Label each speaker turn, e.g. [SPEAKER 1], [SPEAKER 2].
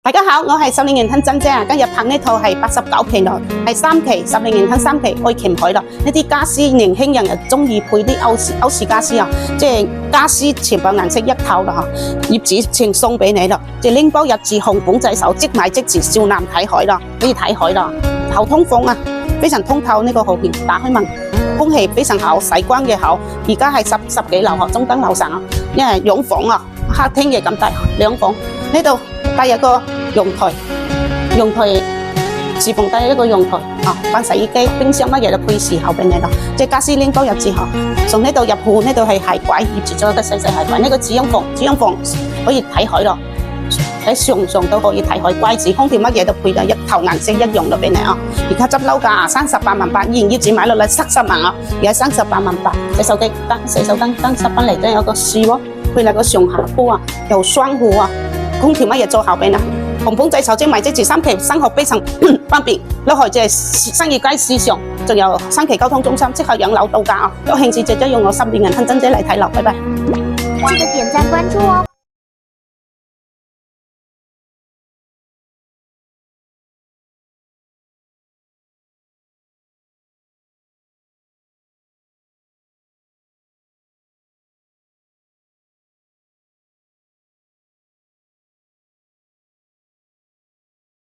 [SPEAKER 1] 大家好，我係十年人吞珍姐啊！今日拍呢套係89期咯，係3期10年人吞3期愛琴海咯。呢啲家私年輕人又中意配啲歐式家私啊，即係家私全部顏色一套咯嗬。葉子情送俾你咯，即係拎包入字紅本仔手，即買即字，少男睇海咯，可以睇海咯。後通風啊，非常通透呢個後邊，打開門，空氣非常好，採光嘅好。而家係十幾樓嗬，中等樓上啊，因為洋房啊，客廳嘅咁大兩房，呢度帶一個陽台廚房帶一個陽台啊，放洗衣機、冰箱乜嘢都配時候俾你咯。即係家私拎包入之後，從呢度入戶，呢度係鞋櫃，葉住咗一個細細鞋櫃。呢個主陽房可以睇海咯，喺上都可以睇海。櫃子、空調乜嘢都配咗一頭顏色一樣咯俾你啊。而家執樓價38萬8，現業主買落嚟70萬啊，而家38萬8。洗手燈執翻嚟都有個樹喎，配嚟個上下鋪啊，又雙戶啊。空調乜嘢做好俾你？紅本仔手即買即住3期，生活非常方便。落去即係商業街市上，仲有3期交通中心，適合養老度假啊！有興趣就用我10年人吞珍姐嚟睇樓，拜拜。
[SPEAKER 2] 記得點讚關注哦。